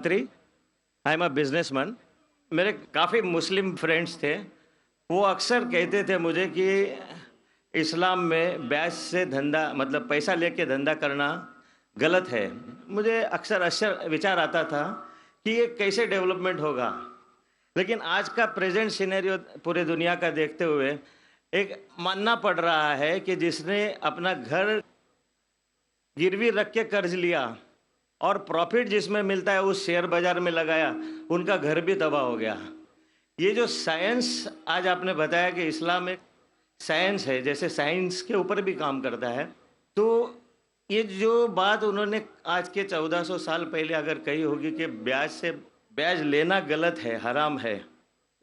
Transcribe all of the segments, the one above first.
Mantri. I am a business man. میرے کافی Muslim friends تھے. وہ اکثر کہتے تھے مجھے کہ اسلام میں بیعت سے دھندا مطلب پیسہ لے کے دھندا کرنا غلط ہے. مجھے اکثر وچار آتا تھا کہ یہ کیسے ڈیولپمنٹ ہوگا. لیکن آج کا پریزنٹ سینیریو پورے دنیا کا دیکھتے ہوئے ایک ماننا پڑ رہا ہے کہ جس نے اپنا گھر گروی رکھ کے قرض لیا اور پروفٹ جس میں ملتا ہے اس شیئر بازار میں لگایا، ان کا گھر بھی تباہ ہو گیا. یہ جو سائنس آج آپ نے بتایا کہ اسلام ایک سائنس ہے، جیسے سائنس کے اوپر بھی کام کرتا ہے، تو یہ جو بات انہوں نے آج کے 1400 سال پہلے اگر کہی ہوگی کہ بیاج لینا غلط ہے، حرام ہے،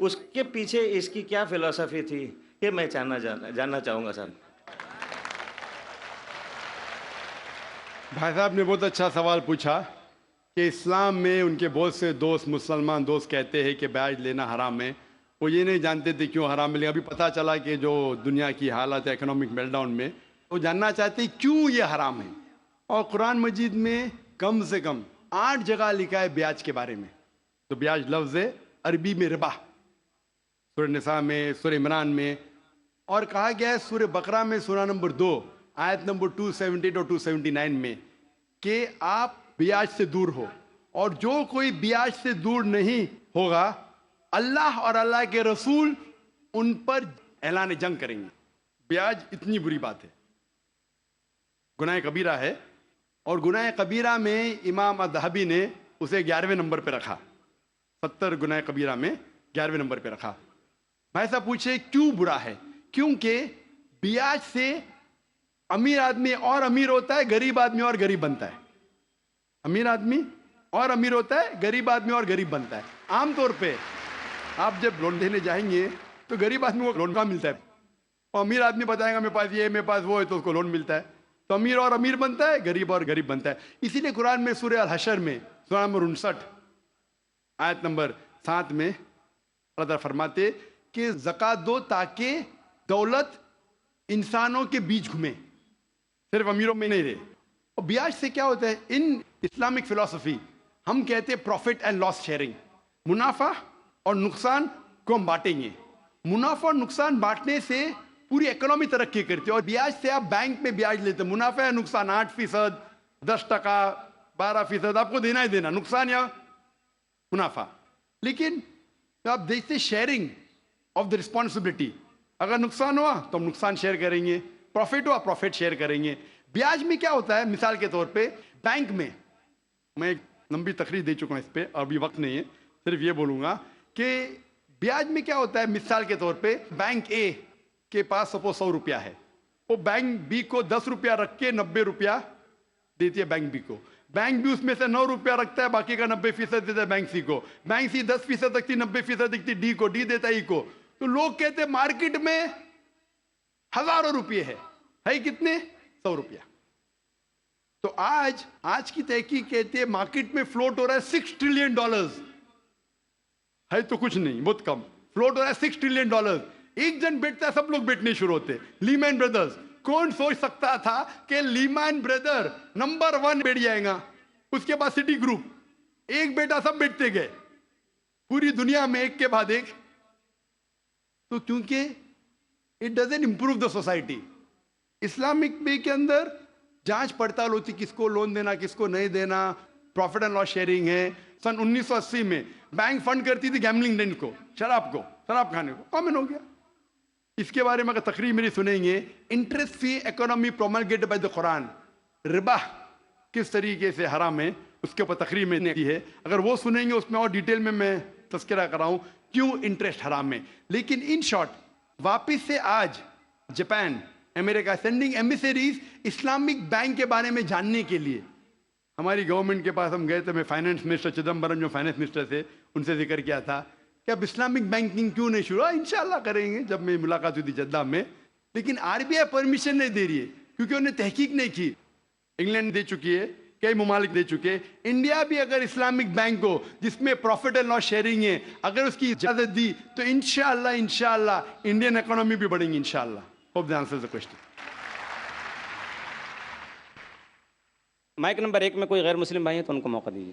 اس کے پیچھے اس کی کیا فلسفی تھی، یہ میں جاننا چاہوں گا سر. بھائی صاحب نے بہت اچھا سوال پوچھا کہ اسلام میں ان کے بہت سے دوست مسلمان دوست کہتے ہیں کہ بیاج لینا حرام ہے. وہ یہ نہیں جانتے تھے کیوں حرام ہے. ابھی پتہ چلا کہ جو دنیا کی حالت ہے اکنامک میلٹ ڈاؤن میں، وہ جاننا چاہتے ہیں کیوں یہ حرام ہے. اور قرآن مجید میں کم سے کم 8 جگہ لکھا ہے بیاج کے بارے میں. تو بیاج لفظ ہے عربی میں ربا، سورہ نساء میں، سورہ عمران میں، اور کہا گیا ہے سورہ بقرہ میں سورہ نمبر 2 آیت نمبر 278 اور 279 میں کہ آپ بیاج سے دور ہو. اور جو کوئی بیاج سے دور نہیں ہوگا، اللہ اور اللہ کے رسول ان پر اعلان جنگ کریں گے. بیاج اتنی بری بات ہے، گناہ کبیرہ ہے. اور گناہ کبیرہ میں امام الذہبی نے اسے 11ویں نمبر پہ رکھا. 70 گناہ کبیرہ میں 11ویں نمبر پہ رکھا. بھائی صاحب پوچھے کیوں برا ہے؟ کیونکہ بیاج سے امیر آدمی اور امیر ہوتا ہے، غریب آدمی اور غریب بنتا ہے. امیر آدمی اور امیر ہوتا ہے، غریب آدمی اور غریب بنتا ہے. عام طور پہ آپ جب لون لینے جائیں گے تو غریب آدمی کو لون کا ملتا ہے، اور امیر آدمی بتائے گا میرے پاس یہ میرے پاس وہ ہے، تو اس کو لون ملتا ہے. تو امیر اور امیر بنتا ہے، غریب اور غریب بنتا ہے. اسی لیے قرآن میں سورہ الحشر میں سورہ نمبر 59 آیت نمبر 7 میں اللہ تعالیٰ فرماتے کہ زکوٰۃ دو تاکہ دولت انسانوں کے بیچ گھومے، صرف امیروں میں نہیں رہے. اور بیاج سے کیا ہوتا ہے؟ ان اسلامک فلسفی ہم کہتے ہیں پروفٹ اینڈ لاس شیئرنگ. منافع اور نقصان کو ہم بانٹیں گے. منافع اور نقصان بانٹنے سے پوری اکنامی ترقی کرتی ہے. اور بیاج سے آپ بینک میں بیاج لیتے ہیں، منافع یا نقصان 8%، 10%، 12% آپ کو دینا ہی دینا، نقصان یا منافع. لیکن آپ دیکھتے شیئرنگ آف دا رسپانسبلٹی، اگر نقصان ہوا تو ہم نقصان شیئر کریں گے، پروفٹ ہوا پروفٹ شیئر کریں گے. بیاج میں کیا ہوتا ہے؟ مثال کے طور پہ بینک میں، میں ایک لمبی تقریر دے چکا ہوں اس پہ، ابھی وقت نہیں ہے، صرف یہ بولوں گا کہ بیاج میں کیا ہوتا ہے. مثال کے طور پہ بینک اے کے پاس سپوز 100 روپیہ ہے، وہ بینک بی کو 10 روپیہ رکھ کے 90 روپیہ دیتی ہے بینک بی کو. بینک بھی اس میں سے 9 روپیہ رکھتا ہے، باقی کا 90% دیتا ہے بینک سی کو. بینک سی 10% رکھتی، 90% رکھتی ڈی کو، ڈی دیتا ای کو. تو لوگ کہتے ہیں مارکیٹ میں ہزاروں روپیے ہے کتنے؟ 100 روپیہ. تو آج کی تحقیق کہتے ہیں مارکیٹ میں فلوٹ ہو رہا ہے $6 ٹریلین. ہے تو کچھ نہیں، بہت کم. فلوٹ ہو رہا ہے $6 ٹریلین. ایک جن بیٹھتا ہے سب لوگ بیٹھنے شروع ہوتے. لیمین بردرز، کون سوچ سکتا تھا کہ لیمین بردر نمبر 1 بیٹھ جائے گا. اس کے بعد سٹی گروپ، ایک بیٹا سب بیٹھتے گئے پوری دنیا میں ایک کے بعد ایک. تو کیونکہ it doesn't improve the society. Islamic بے کے اندر جانچ پڑتال ہوتی کس کو لون دینا کس کو نہیں دینا. پروفٹ اینڈ لاس شیئرنگ ہے. سن 1980 میں بینک فنڈ کرتی تھی گیملنگ ڈین کو، شراب کھانے کو، کامن ہو گیا. اس کے بارے میں اگر تقریر میری سنیں گے، interest free economy promulgated by the قرآن، ربا کس طریقے سے حرام ہے، اس کے اوپر تقریر میں نے کی ہے. اگر وہ سنیں گے اس میں اور ڈیٹیل میں تذکرہ کر رہا ہوں کیوں انٹرسٹ حرام ہے. لیکن ان شارٹ واپس سے آج جاپان، امریکہ سینڈنگ ایمبیسریز اسلامک بینک کے بارے میں جاننے کے لیے. ہماری گورنمنٹ کے پاس ہم گئے تھے، میں فائنانس منسٹر چدمبرم جو فائنانس منسٹر تھے ان سے ذکر کیا تھا کہ اب اسلامک بینکنگ کیوں نہیں شروع. انشاءاللہ کریں گے. جب میں ملاقات ہوئی تھی جدہ میں، لیکن RBI پرمیشن نہیں دے رہی ہے کیونکہ انہوں نے تحقیق نہیں کی. انگلینڈ دے چکی ہے، کئی ممالک دے چکے. انڈیا بھی اگر اسلامک بینک کو جس میں پروفٹ اینڈ لاس شیئرنگ ہے اگر اس کی اجازت دی تو انشاءاللہ انڈین اکانومی بھی بڑھیں گی انشاءاللہ. Hope that answers the question. Mic number 1 میں کوئی غیر مسلم بھائی ہیں تو ان کو موقع دیجیے.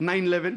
9/11